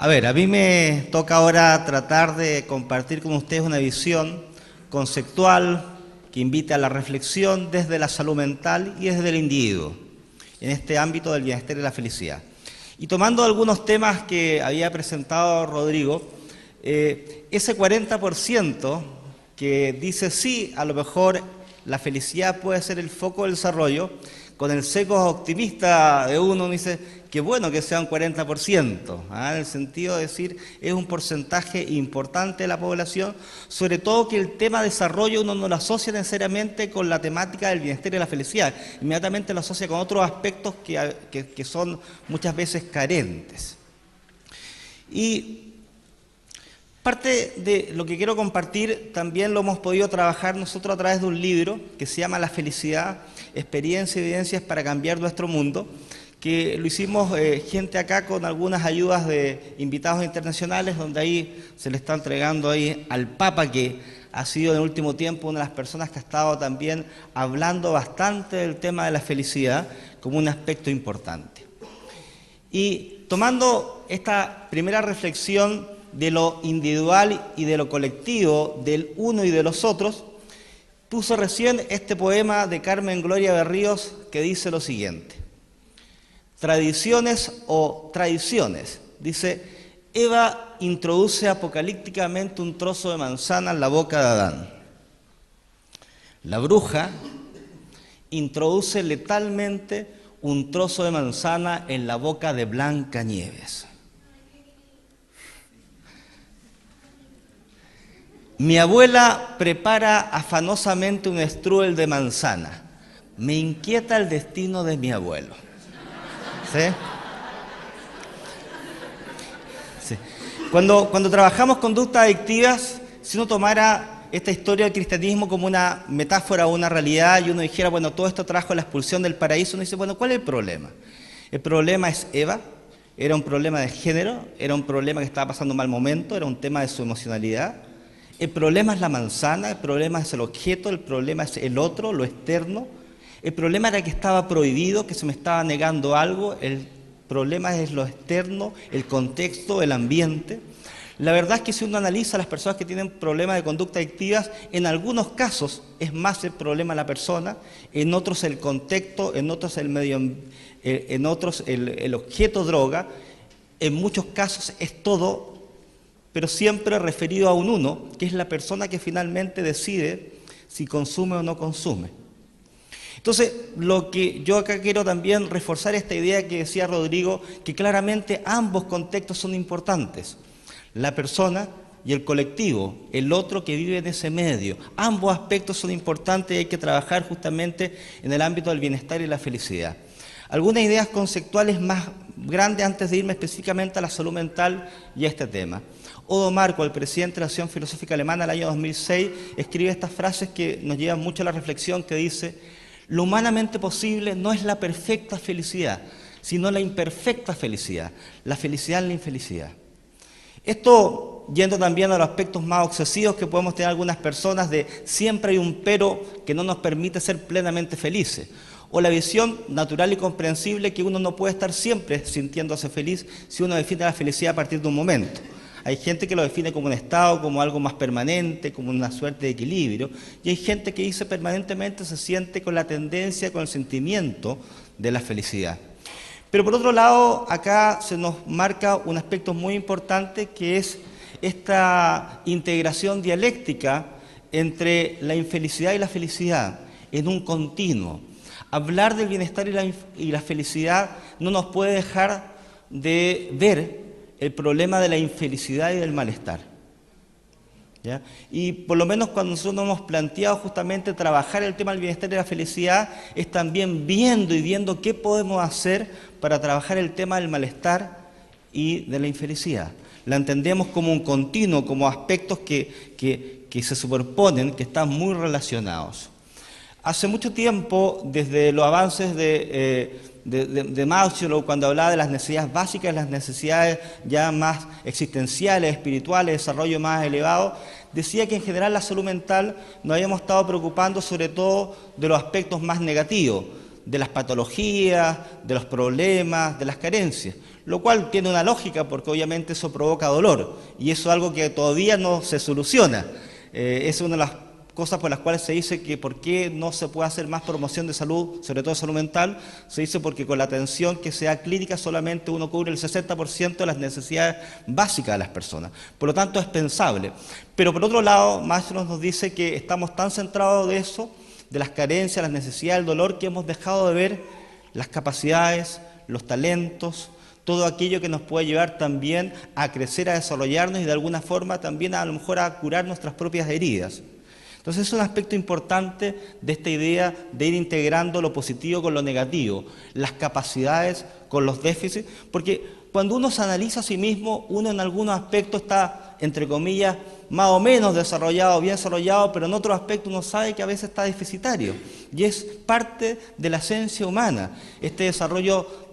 A ver, a mí me toca ahora tratar de compartir con ustedes una visión conceptual que invite a la reflexión desde la salud mental y desde el individuo, en este ámbito del bienestar y la felicidad. Y tomando algunos temas que había presentado Rodrigo, ese 40% que dice sí, a lo mejor la felicidad puede ser el foco del desarrollo, con el sesgo optimista de uno dice que bueno que sea un 40%, en el sentido de decir es un porcentaje importante de la población, sobre todo que el tema desarrollo uno no lo asocia necesariamente con la temática del bienestar y la felicidad, inmediatamente lo asocia con otros aspectos que son muchas veces carentes. Y parte de lo que quiero compartir también lo hemos podido trabajar nosotros a través de un libro que se llama La felicidad, experiencia y evidencias para cambiar nuestro mundo, que lo hicimos gente acá con algunas ayudas de invitados internacionales, donde ahí se le está entregando ahí al Papa, que ha sido en el último tiempo una de las personas que ha estado también hablando bastante del tema de la felicidad como un aspecto importante. Y tomando esta primera reflexión de lo individual y de lo colectivo, del uno y de los otros, puso recién este poema de Carmen Gloria Berríos que dice lo siguiente: tradiciones o traiciones. Dice, Eva introduce apocalípticamente un trozo de manzana en la boca de Adán. La bruja introduce letalmente un trozo de manzana en la boca de Blancanieves. Mi abuela prepara afanosamente un strudel de manzana. Me inquieta el destino de mi abuelo. ¿Sí? Sí. Cuando trabajamos conductas adictivas, si uno tomara esta historia del cristianismo como una metáfora o una realidad y uno dijera, bueno, todo esto trajo la expulsión del paraíso, uno dice, bueno, ¿cuál es el problema? El problema es Eva, era un problema de género, era un problema que estaba pasando un mal momento, era un tema de su emocionalidad. El problema es la manzana, el problema es el objeto, el problema es el otro, lo externo. El problema era que estaba prohibido, que se me estaba negando algo. El problema es lo externo, el contexto, el ambiente. La verdad es que si uno analiza a las personas que tienen problemas de conducta adictivas, en algunos casos es más el problema la persona, en otros el contexto, en otros el medio, en otros el objeto droga, en muchos casos es todo, pero siempre referido a un uno, que es la persona que finalmente decide si consume o no consume. Entonces, lo que yo acá quiero también reforzar esta idea que decía Rodrigo, que claramente ambos contextos son importantes. La persona y el colectivo, el otro que vive en ese medio. Ambos aspectos son importantes y hay que trabajar justamente en el ámbito del bienestar y la felicidad. Algunas ideas conceptuales más grandes antes de irme específicamente a la salud mental y a este tema. Odo Marco, el presidente de la Asociación Filosófica Alemana del año 2006, escribe estas frases que nos llevan mucho a la reflexión, que dice: lo humanamente posible no es la perfecta felicidad, sino la imperfecta felicidad. La felicidad es la infelicidad. Esto yendo también a los aspectos más obsesivos que podemos tener algunas personas de siempre hay un pero que no nos permite ser plenamente felices. O la visión natural y comprensible que uno no puede estar siempre sintiéndose feliz si uno define la felicidad a partir de un momento. Hay gente que lo define como un estado, como algo más permanente, como una suerte de equilibrio. Y hay gente que dice permanentemente se siente con la tendencia, con el sentimiento de la felicidad. Pero por otro lado, acá se nos marca un aspecto muy importante que es esta integración dialéctica entre la infelicidad y la felicidad en un continuo. Hablar del bienestar y la felicidad no nos puede dejar de ver el problema de la infelicidad y del malestar. ¿Ya? Y por lo menos cuando nosotros nos hemos planteado justamente trabajar el tema del bienestar y la felicidad, es también viendo qué podemos hacer para trabajar el tema del malestar y de la infelicidad. La entendemos como un continuo, como aspectos que se superponen, que están muy relacionados. Hace mucho tiempo, desde los avances de Maslow, cuando hablaba de las necesidades básicas, las necesidades ya más existenciales, espirituales, desarrollo más elevado, decía que en general la salud mental nos habíamos estado preocupando sobre todo de los aspectos más negativos, de las patologías, de los problemas, de las carencias, lo cual tiene una lógica porque obviamente eso provoca dolor y eso es algo que todavía no se soluciona. Es una de las cosas por las cuales se dice que por qué no se puede hacer más promoción de salud, sobre todo de salud mental, se dice porque con la atención que sea clínica solamente uno cubre el 60% de las necesidades básicas de las personas. Por lo tanto es pensable. Pero por otro lado, Maslow nos dice que estamos tan centrados de eso, de las carencias, las necesidades, el dolor, que hemos dejado de ver las capacidades, los talentos, todo aquello que nos puede llevar también a crecer, a desarrollarnos y de alguna forma también a lo mejor a curar nuestras propias heridas. Entonces es un aspecto importante de esta idea de ir integrando lo positivo con lo negativo, las capacidades con los déficits, porque cuando uno se analiza a sí mismo, uno en algunos aspectos está, entre comillas, más o menos desarrollado, bien desarrollado, pero en otros aspectos uno sabe que a veces está deficitario. Y es parte de la esencia humana, este desarrollo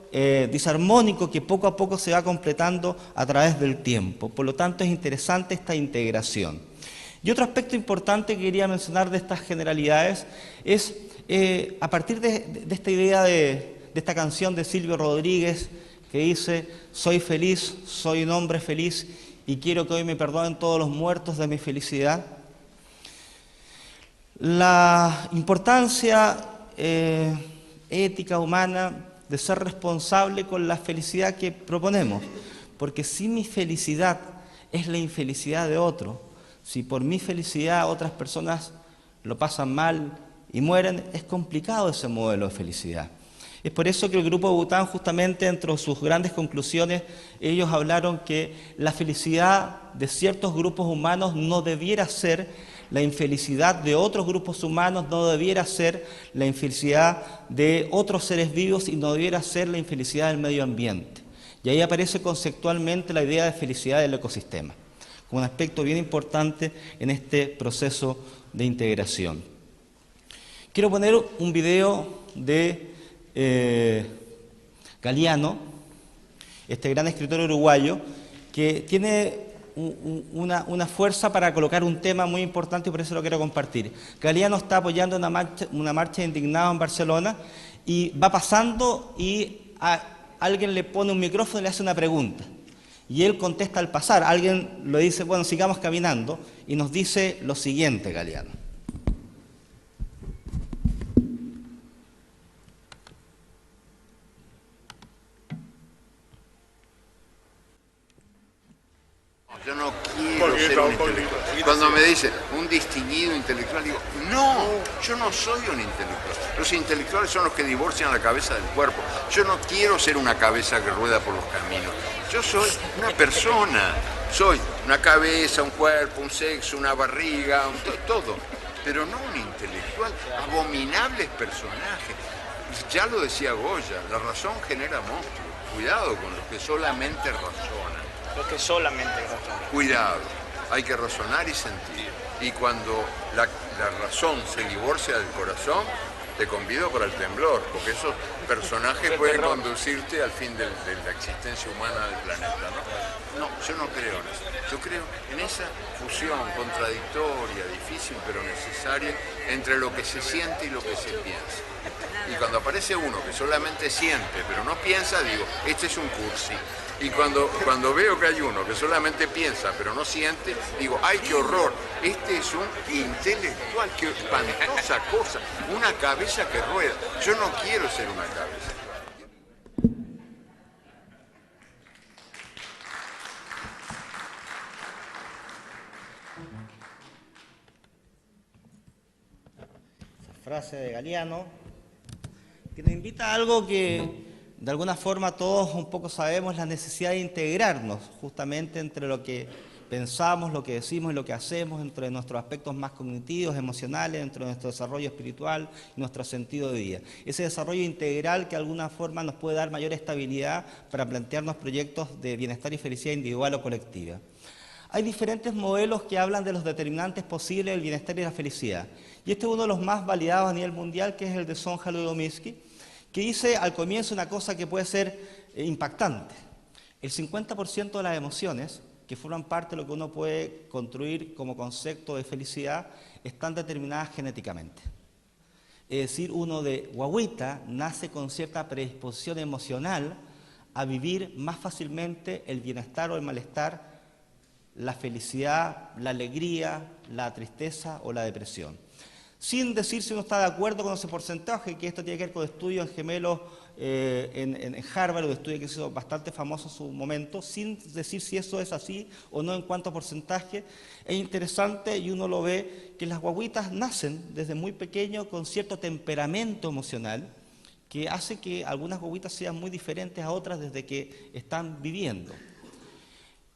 disarmónico que poco a poco se va completando a través del tiempo. Por lo tanto es interesante esta integración. Y otro aspecto importante que quería mencionar de estas generalidades es, a partir de esta idea de esta canción de Silvio Rodríguez, que dice: soy feliz, soy un hombre feliz y quiero que hoy me perdonen todos los muertos de mi felicidad. La importancia ética, humana, de ser responsable con la felicidad que proponemos, porque si mi felicidad es la infelicidad de otro, si por mi felicidad otras personas lo pasan mal y mueren, es complicado ese modelo de felicidad. Es por eso que el Grupo de Bután, justamente entre sus grandes conclusiones, ellos hablaron que la felicidad de ciertos grupos humanos no debiera ser la infelicidad de otros grupos humanos, no debiera ser la infelicidad de otros seres vivos y no debiera ser la infelicidad del medio ambiente. Y ahí aparece conceptualmente la idea de felicidad del ecosistema, como un aspecto bien importante en este proceso de integración. Quiero poner un video de Galeano, este gran escritor uruguayo, que tiene una fuerza para colocar un tema muy importante y por eso lo quiero compartir. Galeano está apoyando una marcha de indignados en Barcelona y va pasando y alguien le pone un micrófono y le hace una pregunta. Y él contesta al pasar. Alguien le dice: bueno, sigamos caminando, y nos dice lo siguiente, Galeano. Yo no quiero ser un intelectual. Cuando me dicen un distinguido intelectual, digo, no, yo no soy un intelectual. Los intelectuales son los que divorcian la cabeza del cuerpo. Yo no quiero ser una cabeza que rueda por los caminos. Yo soy una persona. Soy una cabeza, un cuerpo, un sexo, una barriga, todo. Pero no un intelectual. Abominables personajes. Ya lo decía Goya, la razón genera monstruos. Cuidado con los que solamente razonan. Los que solamente razonan. Cuidado, hay que razonar y sentir. Y cuando la razón se divorcia del corazón, te convido para el temblor, porque esos personajes pueden conducirte al fin de la existencia humana del planeta, ¿no? No, yo no creo en eso. Yo creo en esa fusión contradictoria, difícil pero necesaria, entre lo que se siente y lo que se piensa. Y cuando aparece uno que solamente siente pero no piensa, digo, este es un cursi. Y cuando veo que hay uno que solamente piensa pero no siente, digo, ¡ay, qué horror! Este es un intelectual, qué espantosa cosa, una cabeza que rueda. Yo no quiero ser una cabeza. Esa frase de Galeano, que nos invita a algo que de alguna forma todos un poco sabemos, la necesidad de integrarnos justamente entre lo que pensamos, lo que decimos y lo que hacemos, entre nuestros aspectos más cognitivos, emocionales, entre nuestro desarrollo espiritual y nuestro sentido de vida. Ese desarrollo integral que de alguna forma nos puede dar mayor estabilidad para plantearnos proyectos de bienestar y felicidad individual o colectiva. Hay diferentes modelos que hablan de los determinantes posibles del bienestar y la felicidad. Y este es uno de los más validados a nivel mundial, que es el de Sonja Ludomirsky, que dice al comienzo una cosa que puede ser impactante. El 50% de las emociones que forman parte de lo que uno puede construir como concepto de felicidad están determinadas genéticamente. Es decir, uno de guagüita nace con cierta predisposición emocional a vivir más fácilmente el bienestar o el malestar, la felicidad, la alegría, la tristeza o la depresión. Sin decir si uno está de acuerdo con ese porcentaje, que esto tiene que ver con estudios en gemelos en Harvard, un estudio que se hizo bastante famoso en su momento, sin decir si eso es así o no en cuanto a porcentaje. Es interesante y uno lo ve que las guaguitas nacen desde muy pequeño con cierto temperamento emocional que hace que algunas guaguitas sean muy diferentes a otras desde que están viviendo.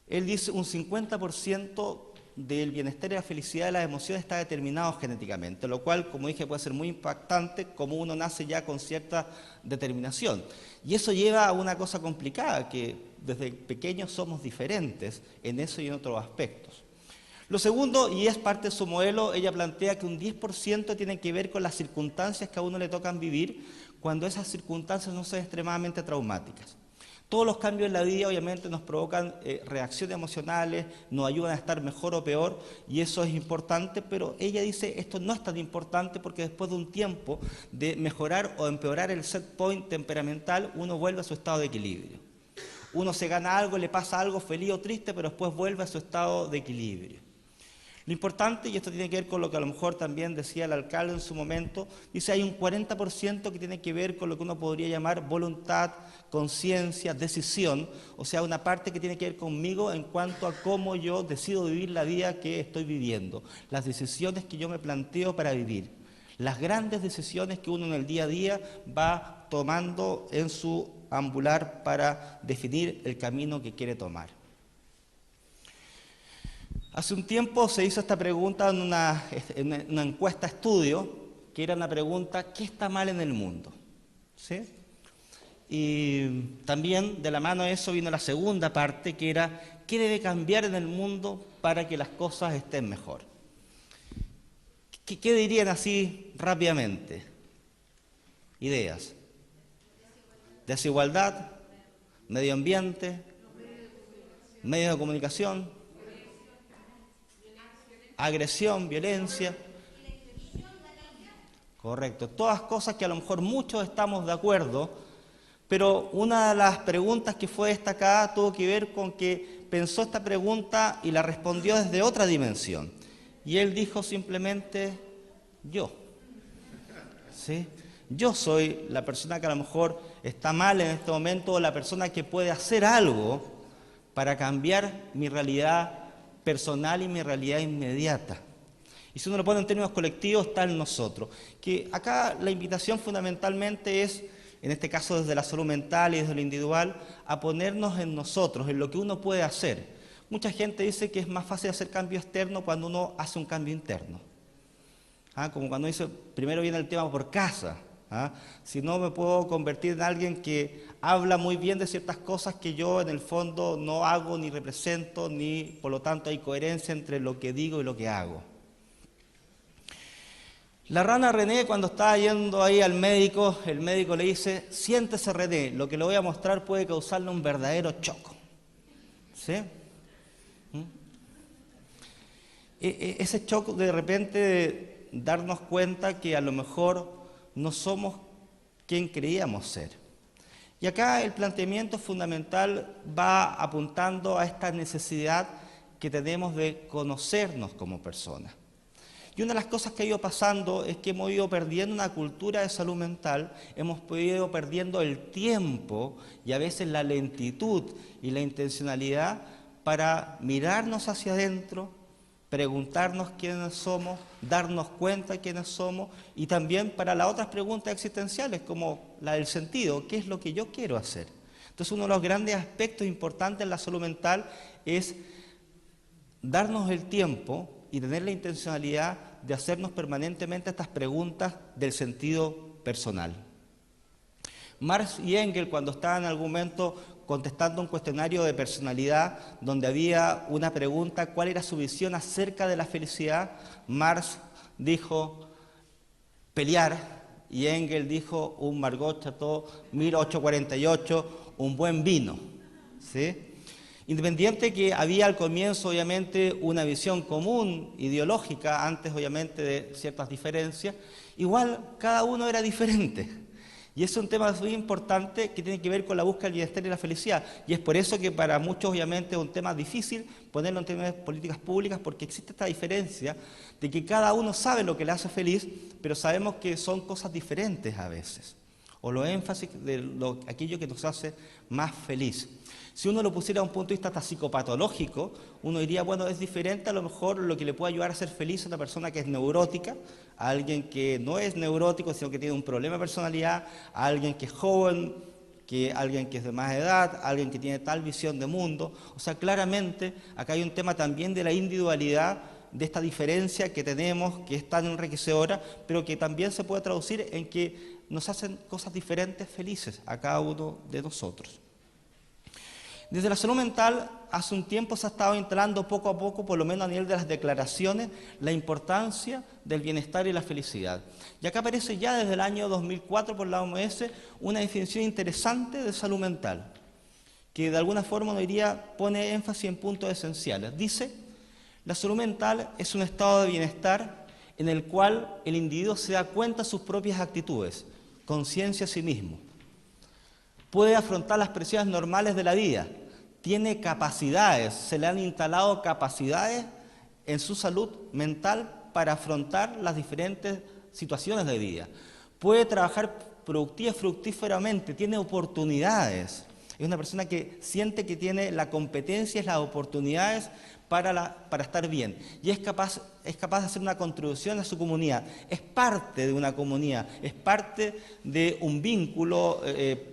Él dice un 50% del bienestar y la felicidad de las emociones está determinado genéticamente, lo cual, como dije, puede ser muy impactante, como uno nace ya con cierta determinación. Y eso lleva a una cosa complicada, que desde pequeños somos diferentes en eso y en otros aspectos. Lo segundo, y es parte de su modelo, ella plantea que un 10% tiene que ver con las circunstancias que a uno le tocan vivir cuando esas circunstancias no son extremadamente traumáticas. Todos los cambios en la vida obviamente nos provocan reacciones emocionales, nos ayudan a estar mejor o peor y eso es importante, pero ella dice esto no es tan importante porque después de un tiempo de mejorar o empeorar el set point temperamental, uno vuelve a su estado de equilibrio. Uno se gana algo, le pasa algo feliz o triste, pero después vuelve a su estado de equilibrio. Lo importante, y esto tiene que ver con lo que a lo mejor también decía el alcalde en su momento, dice hay un 40% que tiene que ver con lo que uno podría llamar voluntad, conciencia, decisión, o sea, una parte que tiene que ver conmigo en cuanto a cómo yo decido vivir la vida que estoy viviendo, las decisiones que yo me planteo para vivir, las grandes decisiones que uno en el día a día va tomando en su ambular para definir el camino que quiere tomar. Hace un tiempo se hizo esta pregunta en una encuesta estudio, que era una pregunta, ¿qué está mal en el mundo? ¿Sí? Y también de la mano de eso vino la segunda parte, que era, ¿qué debe cambiar en el mundo para que las cosas estén mejor? ¿Qué dirían así rápidamente? Ideas. Desigualdad, medio ambiente, medios de comunicación, agresión, violencia. Correcto, todas cosas que a lo mejor muchos estamos de acuerdo, pero una de las preguntas que fue destacada tuvo que ver con que pensó esta pregunta y la respondió desde otra dimensión. Y él dijo simplemente, yo. ¿Sí? Yo soy la persona que a lo mejor está mal en este momento, o la persona que puede hacer algo para cambiar mi realidad personal y mi realidad inmediata. Y si uno lo pone en términos colectivos, está en nosotros. Que acá la invitación fundamentalmente es, en este caso desde la salud mental y desde lo individual, a ponernos en nosotros, en lo que uno puede hacer. Mucha gente dice que es más fácil hacer cambio externo cuando uno hace un cambio interno. Como cuando dice, primero viene el tema por casa. Si no me puedo convertir en alguien que habla muy bien de ciertas cosas que yo en el fondo no hago ni represento, ni por lo tanto hay coherencia entre lo que digo y lo que hago. La rana René, cuando estaba yendo ahí al médico, el médico le dice, siéntese René, lo que le voy a mostrar puede causarle un verdadero choco. ¿Sí? Ese choque de repente de darnos cuenta que a lo mejor no somos quien creíamos ser. Y acá el planteamiento fundamental va apuntando a esta necesidad que tenemos de conocernos como personas. Y una de las cosas que ha ido pasando es que hemos ido perdiendo una cultura de salud mental, hemos ido perdiendo el tiempo y a veces la lentitud y la intencionalidad para mirarnos hacia adentro, preguntarnos quiénes somos, darnos cuenta de quiénes somos y también para las otras preguntas existenciales como la del sentido, ¿qué es lo que yo quiero hacer? Entonces uno de los grandes aspectos importantes en la salud mental es darnos el tiempo y tener la intencionalidad de hacernos permanentemente estas preguntas del sentido personal. Marx y Engels, cuando estaban en algún momento contestando un cuestionario de personalidad donde había una pregunta, ¿cuál era su visión acerca de la felicidad? Marx dijo, pelear, y Engels dijo, un Margot Chateau 1848, un buen vino. ¿Sí? Independiente que había al comienzo, obviamente, una visión común, ideológica, antes, obviamente, de ciertas diferencias, igual cada uno era diferente. Y es un tema muy importante que tiene que ver con la búsqueda del bienestar y la felicidad. Y es por eso que para muchos, obviamente, es un tema difícil ponerlo en términos de políticas públicas, porque existe esta diferencia de que cada uno sabe lo que le hace feliz, pero sabemos que son cosas diferentes a veces. O lo énfasis de aquello que nos hace más feliz. Si uno lo pusiera a un punto de vista hasta psicopatológico, uno diría, bueno, es diferente a lo mejor lo que le puede ayudar a ser feliz a una persona que es neurótica, a alguien que no es neurótico, sino que tiene un problema de personalidad, a alguien que es joven, alguien que es de más edad, a alguien que tiene tal visión de mundo. O sea, claramente acá hay un tema también de la individualidad, de esta diferencia que tenemos, que es tan enriquecedora, pero que también se puede traducir en que nos hacen cosas diferentes felices a cada uno de nosotros. Desde la salud mental, hace un tiempo se ha estado instalando poco a poco, por lo menos a nivel de las declaraciones, la importancia del bienestar y la felicidad. Y acá aparece ya desde el año 2004 por la OMS una definición interesante de salud mental, que de alguna forma, uno diría, pone énfasis en puntos esenciales. Dice, la salud mental es un estado de bienestar en el cual el individuo se da cuenta de sus propias actitudes, conciencia a sí mismo. Puede afrontar las presiones normales de la vida, tiene capacidades, se le han instalado capacidades en su salud mental para afrontar las diferentes situaciones de vida. Puede trabajar productiva y fructíferamente, tiene oportunidades. Es una persona que siente que tiene la competencia y las oportunidades para estar bien. Y es capaz de hacer una contribución a su comunidad. Es parte de una comunidad, es parte de un vínculo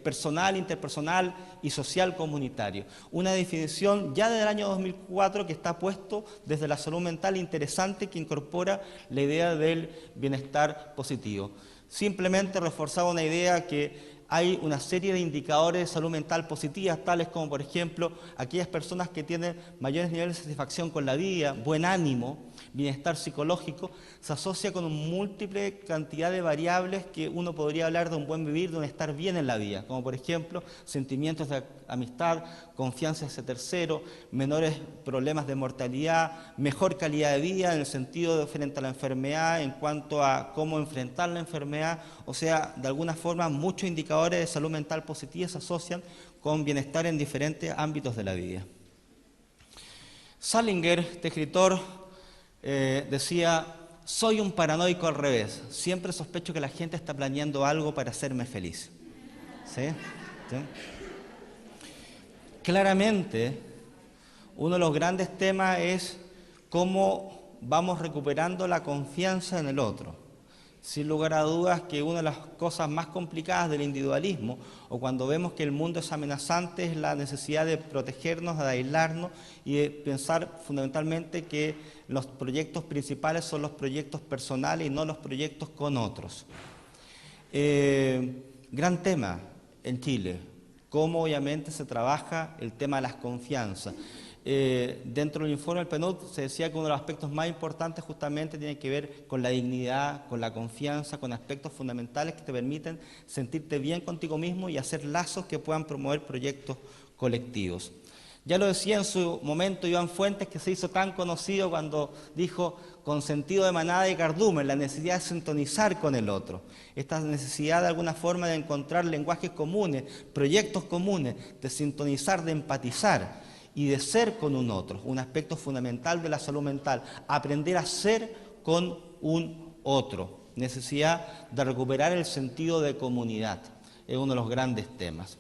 personal, interpersonal y social comunitario. Una definición ya desde el año 2004 que está puesto desde la salud mental interesante, que incorpora la idea del bienestar positivo. Simplemente reforzaba una idea que hay una serie de indicadores de salud mental positivas, tales como, por ejemplo, aquellas personas que tienen mayores niveles de satisfacción con la vida, buen ánimo, bienestar psicológico, se asocia con una múltiple cantidad de variables que uno podría hablar de un buen vivir, de un estar bien en la vida, como por ejemplo, sentimientos de amistad, confianza hacia tercero, menores problemas de mortalidad, mejor calidad de vida en el sentido de frente a la enfermedad, en cuanto a cómo enfrentar la enfermedad, o sea, de alguna forma muchos indicadores de salud mental positiva se asocian con bienestar en diferentes ámbitos de la vida. Salinger, este escritor, decía, soy un paranoico al revés, siempre sospecho que la gente está planeando algo para hacerme feliz. ¿Sí? ¿Sí? Claramente, uno de los grandes temas es cómo vamos recuperando la confianza en el otro. Sin lugar a dudas que una de las cosas más complicadas del individualismo, o cuando vemos que el mundo es amenazante, es la necesidad de protegernos, de aislarnos y de pensar fundamentalmente que los proyectos principales son los proyectos personales y no los proyectos con otros. Gran tema en Chile, cómo obviamente se trabaja el tema de las confianzas. Dentro del informe del PNUD se decía que uno de los aspectos más importantes justamente tiene que ver con la dignidad, con la confianza, con aspectos fundamentales que te permiten sentirte bien contigo mismo y hacer lazos que puedan promover proyectos colectivos. Ya lo decía en su momento Iván Fuentes, que se hizo tan conocido cuando dijo con sentido de manada y cardumen, la necesidad de sintonizar con el otro. Esta necesidad de alguna forma de encontrar lenguajes comunes, proyectos comunes, de sintonizar, de empatizar y de ser con un otro, un aspecto fundamental de la salud mental, aprender a ser con un otro, necesidad de recuperar el sentido de comunidad, es uno de los grandes temas.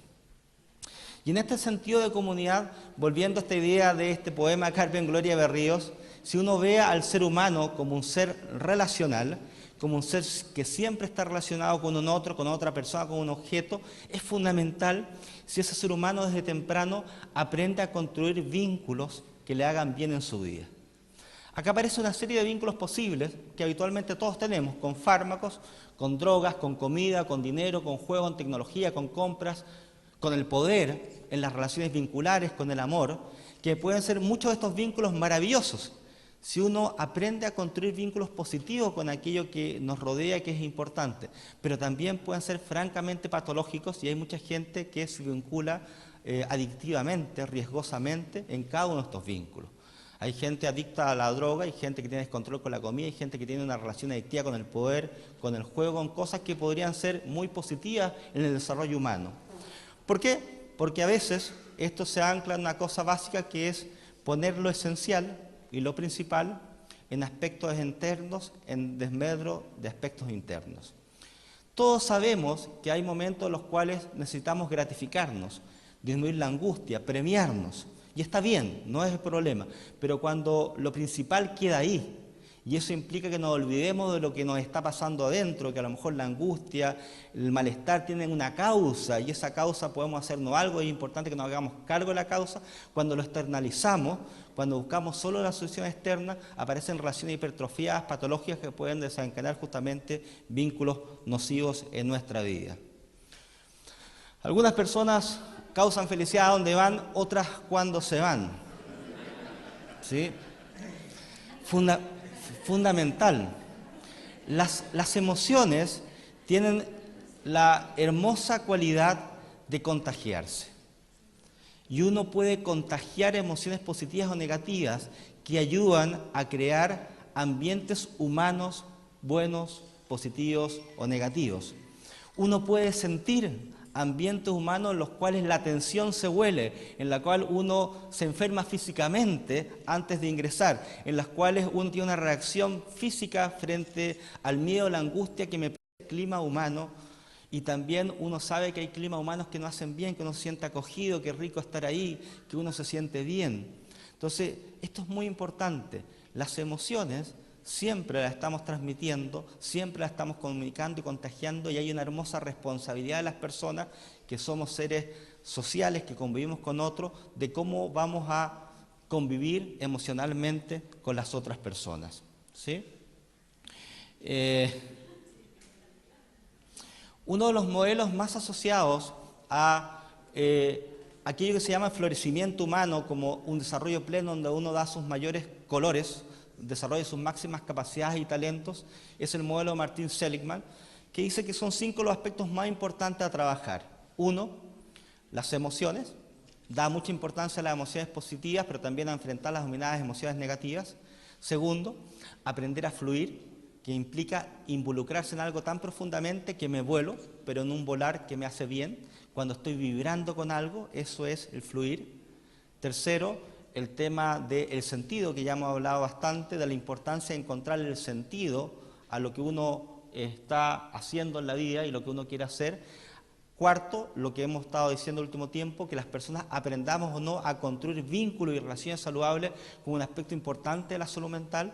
Y en este sentido de comunidad, volviendo a esta idea de este poema de Carmen Gloria Berríos, si uno ve al ser humano como un ser relacional, como un ser que siempre está relacionado con un otro, con otra persona, con un objeto, es fundamental si ese ser humano desde temprano aprende a construir vínculos que le hagan bien en su vida. Acá aparece una serie de vínculos posibles que habitualmente todos tenemos, con fármacos, con drogas, con comida, con dinero, con juego, con tecnología, con compras, con el poder, en las relaciones vinculares, con el amor, que pueden ser muchos de estos vínculos maravillosos, si uno aprende a construir vínculos positivos con aquello que nos rodea, que es importante, pero también pueden ser francamente patológicos y hay mucha gente que se vincula adictivamente, riesgosamente en cada uno de estos vínculos. Hay gente adicta a la droga, hay gente que tiene descontrol con la comida, hay gente que tiene una relación adictiva con el poder, con el juego, con cosas que podrían ser muy positivas en el desarrollo humano. ¿Por qué? Porque a veces esto se ancla en una cosa básica que es poner lo esencial y lo principal en aspectos internos, en desmedro de aspectos internos. Todos sabemos que hay momentos en los cuales necesitamos gratificarnos, disminuir la angustia, premiarnos. Y está bien, no es el problema, pero cuando lo principal queda ahí, y eso implica que nos olvidemos de lo que nos está pasando adentro, que a lo mejor la angustia, el malestar tienen una causa, y esa causa podemos hacernos algo, y es importante que nos hagamos cargo de la causa. Cuando lo externalizamos, cuando buscamos solo la solución externa, aparecen relaciones hipertrofiadas, patológicas que pueden desencadenar justamente vínculos nocivos en nuestra vida. Algunas personas causan felicidad donde van, otras cuando se van. ¿Sí? Fundamental. Las emociones tienen la hermosa cualidad de contagiarse. Y uno puede contagiar emociones positivas o negativas que ayudan a crear ambientes humanos buenos, positivos o negativos. Uno puede sentir ambientes humanos en los cuales la tensión se huele, en la cual uno se enferma físicamente antes de ingresar, en las cuales uno tiene una reacción física frente al miedo, la angustia que me produce el clima humano, y también uno sabe que hay climas humanos que nos hacen bien, que uno se siente acogido, que es rico estar ahí, que uno se siente bien. Entonces, esto es muy importante. Las emociones siempre las estamos transmitiendo, siempre las estamos comunicando y contagiando, y hay una hermosa responsabilidad de las personas, que somos seres sociales, que convivimos con otros, de cómo vamos a convivir emocionalmente con las otras personas. ¿Sí? Uno de los modelos más asociados a aquello que se llama florecimiento humano, como un desarrollo pleno donde uno da sus mayores colores, desarrolla sus máximas capacidades y talentos, es el modelo de Martin Seligman, que dice que son 5 los aspectos más importantes a trabajar. 1, las emociones, da mucha importancia a las emociones positivas, pero también a enfrentar las dominadas emociones negativas. 2, aprender a fluir, que implica involucrarse en algo tan profundamente que me vuelo, pero en un volar que me hace bien. Cuando estoy vibrando con algo, eso es el fluir. 3, el tema del sentido, que ya hemos hablado bastante, de la importancia de encontrar el sentido a lo que uno está haciendo en la vida y lo que uno quiere hacer. 4, lo que hemos estado diciendo el último tiempo, que las personas aprendamos o no a construir vínculos y relaciones saludables como un aspecto importante de la salud mental.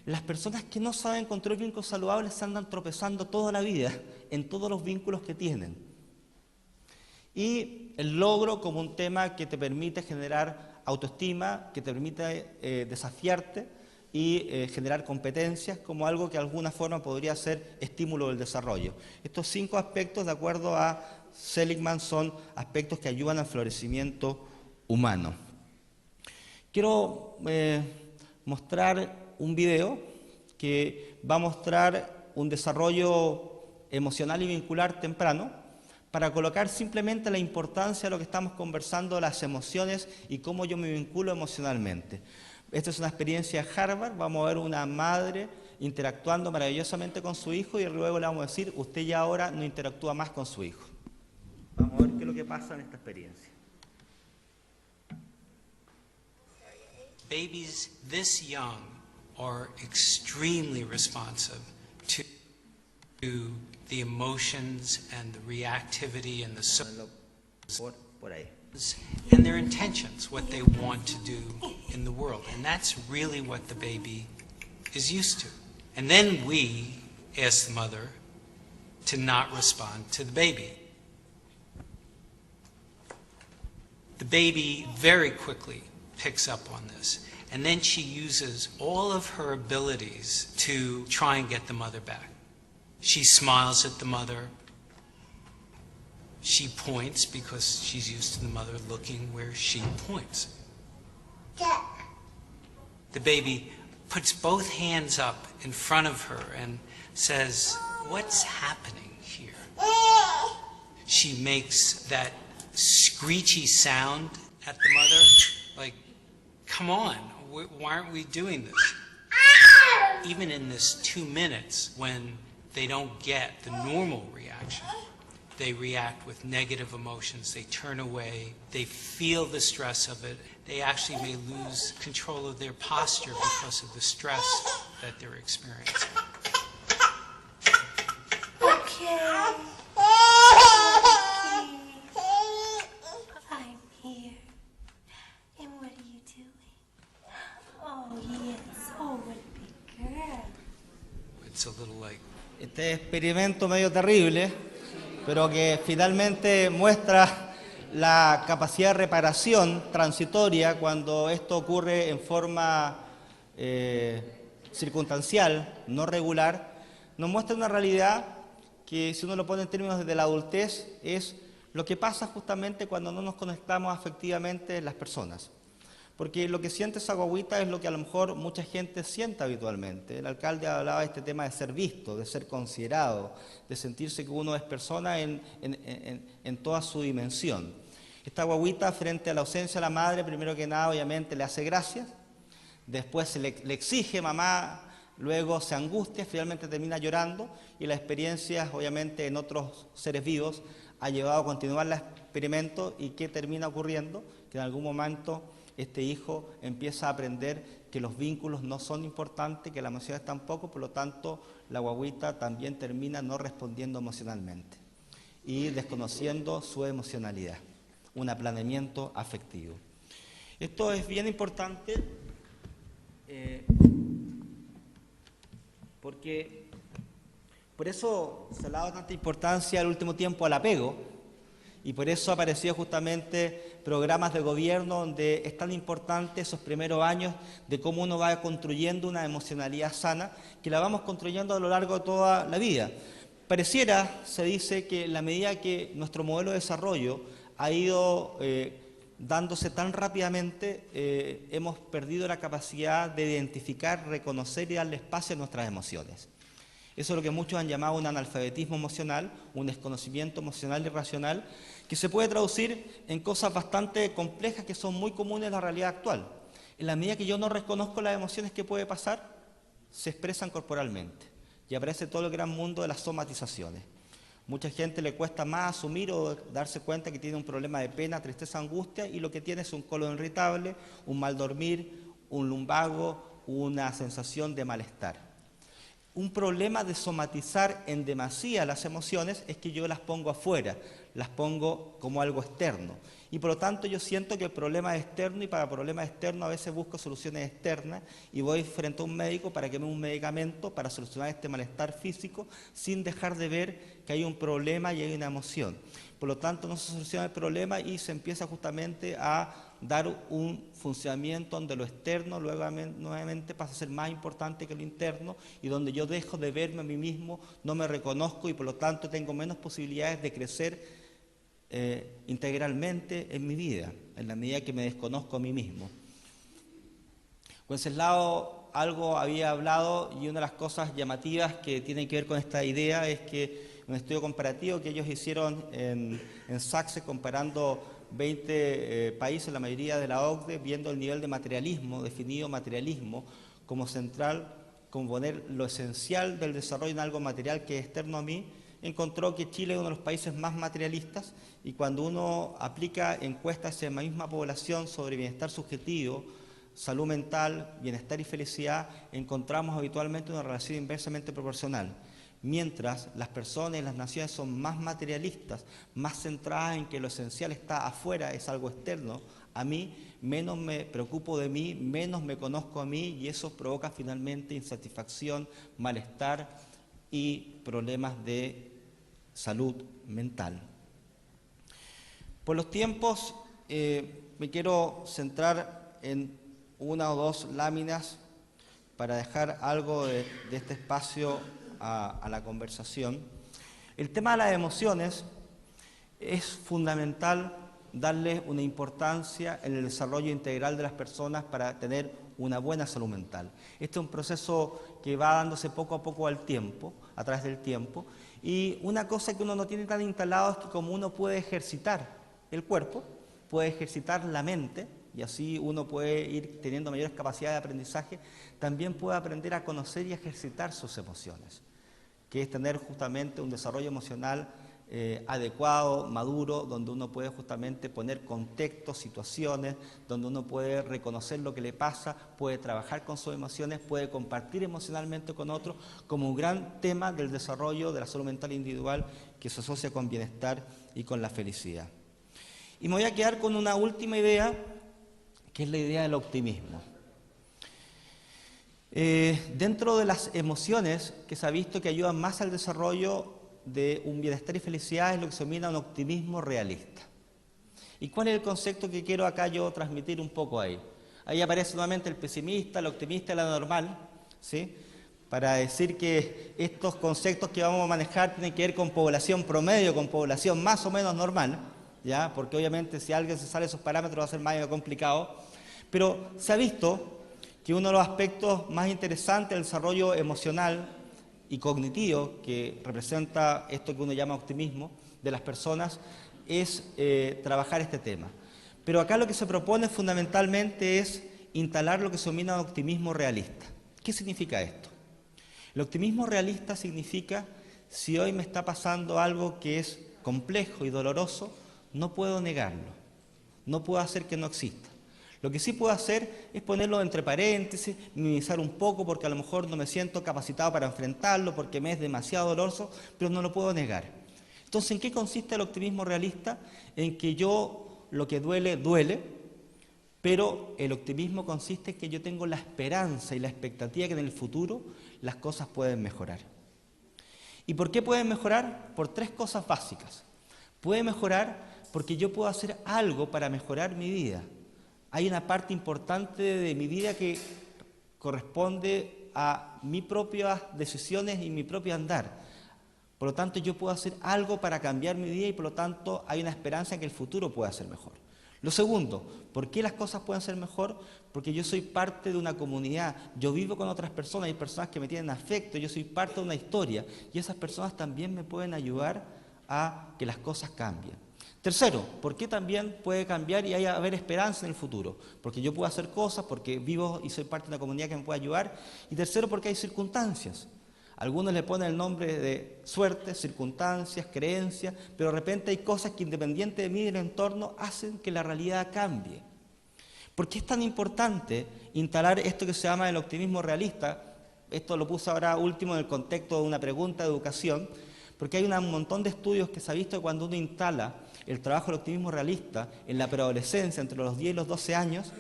Las personas que no saben construir vínculos saludables se andan tropezando toda la vida en todos los vínculos que tienen. Y el logro como un tema que te permite generar autoestima, que te permite desafiarte y generar competencias como algo que de alguna forma podría ser estímulo del desarrollo. Estos 5 aspectos, de acuerdo a Seligman, son aspectos que ayudan al florecimiento humano. Quiero mostrar un video que va a mostrar un desarrollo emocional y vincular temprano, para colocar simplemente la importancia de lo que estamos conversando, las emociones y cómo yo me vinculo emocionalmente. Esta es una experiencia de Harvard. Vamos a ver una madre interactuando maravillosamente con su hijo, y luego le vamos a decir, usted ya ahora no interactúa más con su hijo. Vamos a ver qué es lo que pasa en esta experiencia. Babies this young are extremely responsive to the emotions and the reactivity and Por ahí. and their intentions, what they want to do in the world. And that's really what the baby is used to. And then we ask the mother to not respond to the baby. The baby very quickly picks up on this. And then she uses all of her abilities to try and get the mother back. She smiles at the mother. She points because she's used to the mother looking where she points. The baby puts both hands up in front of her and says, "What's happening here?" She makes that screechy sound at the mother. Like, come on, why aren't we doing this? Even in this 2 minutes when they don't get the normal reaction, they react with negative emotions, they turn away, they feel the stress of it, they actually may lose control of their posture because of the stress that they're experiencing. Okay. I'm here. And what are you doing? Oh, yes. Oh, what a big girl. It's a little like, Este experimento medio terrible, pero que finalmente muestra la capacidad de reparación transitoria cuando esto ocurre en forma circunstancial, no regular, nos muestra una realidad que, si uno lo pone en términos de la adultez, es lo que pasa justamente cuando no nos conectamos afectivamente las personas. Porque lo que siente esa guagüita es lo que a lo mejor mucha gente siente habitualmente. El alcalde hablaba de este tema de ser visto, de ser considerado, de sentirse que uno es persona en toda su dimensión. Esta guagüita, frente a la ausencia de la madre, primero que nada, obviamente, le hace gracias, después le exige mamá, luego se angustia, finalmente termina llorando, y las experiencias, obviamente, en otros seres vivos ha llevado a continuar el experimento. ¿Y qué termina ocurriendo? Que en algún momento este hijo empieza a aprender que los vínculos no son importantes, que las emociones tampoco, por lo tanto la guagüita también termina no respondiendo emocionalmente y desconociendo su emocionalidad, un aplaneamiento afectivo. Esto es bien importante porque por eso se le ha dado tanta importancia al último tiempo al apego. Y por eso ha aparecido justamente programas de gobierno donde es tan importante esos primeros años de cómo uno va construyendo una emocionalidad sana, que la vamos construyendo a lo largo de toda la vida. Pareciera, se dice, que en la medida que nuestro modelo de desarrollo ha ido dándose tan rápidamente, hemos perdido la capacidad de identificar, reconocer y darle espacio a nuestras emociones. Eso es lo que muchos han llamado un analfabetismo emocional, un desconocimiento emocional y racional, que se puede traducir en cosas bastante complejas que son muy comunes en la realidad actual. En la medida que yo no reconozco las emociones que puede pasar, se expresan corporalmente y aparece todo el gran mundo de las somatizaciones. Mucha gente le cuesta más asumir o darse cuenta que tiene un problema de pena, tristeza, angustia, y lo que tiene es un colon irritable, un mal dormir, un lumbago, una sensación de malestar. Un problema de somatizar en demasía las emociones es que yo las pongo afuera, las pongo como algo externo. Y por lo tanto yo siento que el problema es externo, y para problemas externos a veces busco soluciones externas y voy frente a un médico para que me dé un medicamento para solucionar este malestar físico sin dejar de ver que hay un problema y hay una emoción. Por lo tanto no se soluciona el problema y se empieza justamente a dar un funcionamiento donde lo externo luego nuevamente pasa a ser más importante que lo interno, y donde yo dejo de verme a mí mismo, no me reconozco y por lo tanto tengo menos posibilidades de crecer integralmente en mi vida, en la medida que me desconozco a mí mismo. Wenceslao algo había hablado, y una de las cosas llamativas que tienen que ver con esta idea es que un estudio comparativo que ellos hicieron en Saxe, comparando 20 países, la mayoría de la OCDE, viendo el nivel de materialismo, definido materialismo como central, como poner lo esencial del desarrollo en algo material que es externo a mí, encontró que Chile es uno de los países más materialistas, y cuando uno aplica encuestas en la misma población sobre bienestar subjetivo, salud mental, bienestar y felicidad, encontramos habitualmente una relación inversamente proporcional. Mientras las personas y las naciones son más materialistas, más centradas en que lo esencial está afuera, es algo externo a mí, menos me preocupo de mí, menos me conozco a mí, y eso provoca finalmente insatisfacción, malestar y problemas de salud mental. Por los tiempos, me quiero centrar en una o dos láminas para dejar algo de este espacio a la conversación. El tema de las emociones es fundamental darle una importancia en el desarrollo integral de las personas para tener una buena salud mental. Este es un proceso que va dándose poco a poco al tiempo, a través del tiempo, y una cosa que uno no tiene tan instalado es que como uno puede ejercitar el cuerpo, puede ejercitar la mente, y así uno puede ir teniendo mayores capacidades de aprendizaje, también puede aprender a conocer y a ejercitar sus emociones, que es tener justamente un desarrollo emocional adecuado, maduro, donde uno puede justamente poner contextos, situaciones, donde uno puede reconocer lo que le pasa, puede trabajar con sus emociones, puede compartir emocionalmente con otros, como un gran tema del desarrollo de la salud mental individual que se asocia con bienestar y con la felicidad. Y me voy a quedar con una última idea, que es la idea del optimismo. Dentro de las emociones que se ha visto que ayudan más al desarrollo de un bienestar y felicidad es lo que se denomina un optimismo realista. ¿Y cuál es el concepto que quiero acá yo transmitir un poco ahí? Ahí aparece nuevamente el pesimista, el optimista y la normal, ¿sí? Para decir que estos conceptos que vamos a manejar tienen que ver con población promedio, con población más o menos normal, ¿ya? Porque obviamente si alguien se sale de esos parámetros va a ser más complicado, pero se ha visto que uno de los aspectos más interesantes del desarrollo emocional y cognitivo que representa esto que uno llama optimismo de las personas es trabajar este tema. Pero acá lo que se propone fundamentalmente es instalar lo que se denomina optimismo realista. ¿Qué significa esto? El optimismo realista significa, si hoy me está pasando algo que es complejo y doloroso, no puedo negarlo, no puedo hacer que no exista. Lo que sí puedo hacer es ponerlo entre paréntesis, minimizar un poco porque a lo mejor no me siento capacitado para enfrentarlo, porque me es demasiado doloroso, pero no lo puedo negar. Entonces, ¿en qué consiste el optimismo realista? En que lo que duele, duele, pero el optimismo consiste en que yo tengo la esperanza y la expectativa que en el futuro las cosas pueden mejorar. ¿Y por qué pueden mejorar? Por tres cosas básicas. Puede mejorar porque yo puedo hacer algo para mejorar mi vida. Hay una parte importante de mi vida que corresponde a mis propias decisiones y mi propio andar. Por lo tanto, yo puedo hacer algo para cambiar mi vida y por lo tanto hay una esperanza en que el futuro pueda ser mejor. Lo segundo, ¿por qué las cosas pueden ser mejor? Porque yo soy parte de una comunidad, yo vivo con otras personas, hay personas que me tienen afecto, yo soy parte de una historia y esas personas también me pueden ayudar a que las cosas cambien. Tercero, ¿por qué también puede cambiar y haber esperanza en el futuro? Porque yo puedo hacer cosas, porque vivo y soy parte de una comunidad que me puede ayudar. Y tercero, porque hay circunstancias. Algunos le ponen el nombre de suerte, circunstancias, creencias, pero de repente hay cosas que independiente de mí y del entorno hacen que la realidad cambie. ¿Por qué es tan importante instalar esto que se llama el optimismo realista? Esto lo puse ahora último en el contexto de una pregunta de educación, porque hay un montón de estudios que se ha visto que cuando uno instala el trabajo del optimismo realista en la preadolescencia, entre los 10 y los 12 años,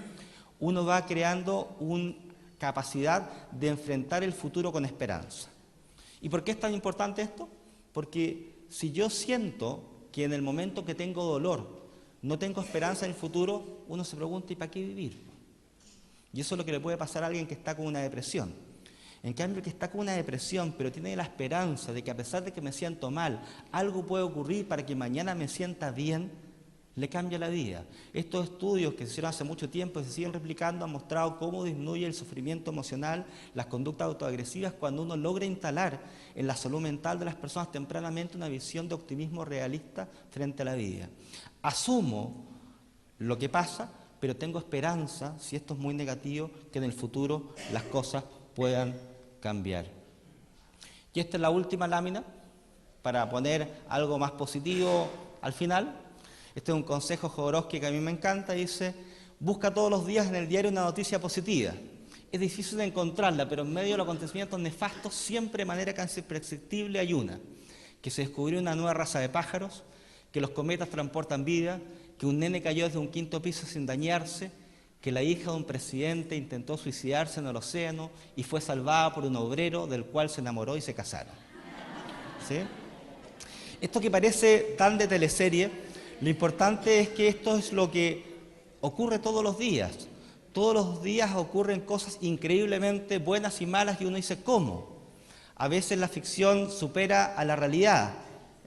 uno va creando una capacidad de enfrentar el futuro con esperanza. ¿Y por qué es tan importante esto? Porque si yo siento que en el momento que tengo dolor no tengo esperanza en el futuro, uno se pregunta, ¿y para qué vivir? Y eso es lo que le puede pasar a alguien que está con una depresión. En cambio, el que está con una depresión, pero tiene la esperanza de que a pesar de que me siento mal, algo puede ocurrir para que mañana me sienta bien, le cambia la vida. Estos estudios que se hicieron hace mucho tiempo y se siguen replicando han mostrado cómo disminuye el sufrimiento emocional, las conductas autoagresivas, cuando uno logra instalar en la salud mental de las personas tempranamente una visión de optimismo realista frente a la vida. Asumo lo que pasa, pero tengo esperanza, si esto es muy negativo, que en el futuro las cosas puedan cambiar. Y esta es la última lámina para poner algo más positivo al final. Este es un consejo Jodorowsky que a mí me encanta, dice: busca todos los días en el diario una noticia positiva. Es difícil de encontrarla, pero en medio de los acontecimientos nefastos, siempre de manera casi imperceptible hay una: que se descubrió una nueva raza de pájaros, que los cometas transportan vida, que un nene cayó desde un 5º piso sin dañarse, que la hija de un presidente intentó suicidarse en el océano y fue salvada por un obrero del cual se enamoró y se casaron. ¿Sí? Esto que parece tan de teleserie, lo importante es que esto es lo que ocurre todos los días. Todos los días ocurren cosas increíblemente buenas y malas y uno dice, ¿cómo? A veces la ficción supera a la realidad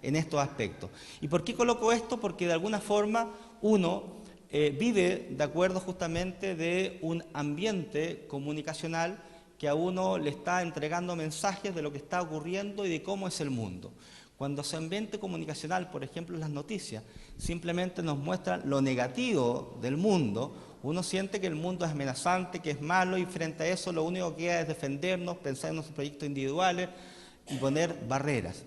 en estos aspectos. ¿Y por qué coloco esto? Porque de alguna forma uno vive de acuerdo justamente de un ambiente comunicacional que a uno le está entregando mensajes de lo que está ocurriendo y de cómo es el mundo. Cuando su ambiente comunicacional, por ejemplo, las noticias, simplemente nos muestran lo negativo del mundo, uno siente que el mundo es amenazante, que es malo, y frente a eso lo único que queda es defendernos, pensar en nuestros proyectos individuales y poner barreras.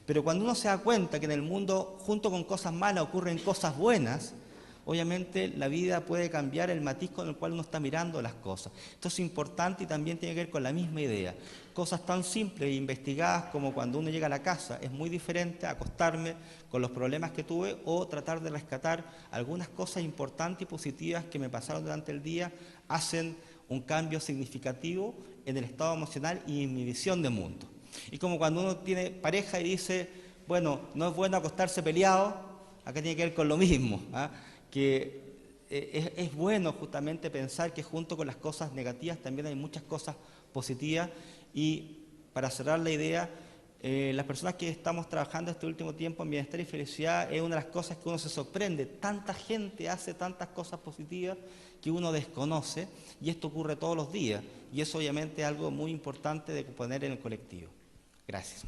Pero cuando uno se da cuenta que en el mundo, junto con cosas malas, ocurren cosas buenas, obviamente la vida puede cambiar el matiz con el cual uno está mirando las cosas. Esto es importante y también tiene que ver con la misma idea. Cosas tan simples e investigadas como cuando uno llega a la casa, es muy diferente a acostarme con los problemas que tuve o tratar de rescatar algunas cosas importantes y positivas que me pasaron durante el día, hacen un cambio significativo en el estado emocional y en mi visión de mundo. Y como cuando uno tiene pareja y dice, bueno, no es bueno acostarse peleado, acá tiene que ver con lo mismo, ¿ah? Que es bueno justamente pensar que junto con las cosas negativas también hay muchas cosas positivas. Y para cerrar la idea, las personas que estamos trabajando este último tiempo en bienestar y felicidad es una de las cosas que uno se sorprende. Tanta gente hace tantas cosas positivas que uno desconoce, y esto ocurre todos los días, y eso obviamente es algo muy importante de poner en el colectivo. Gracias.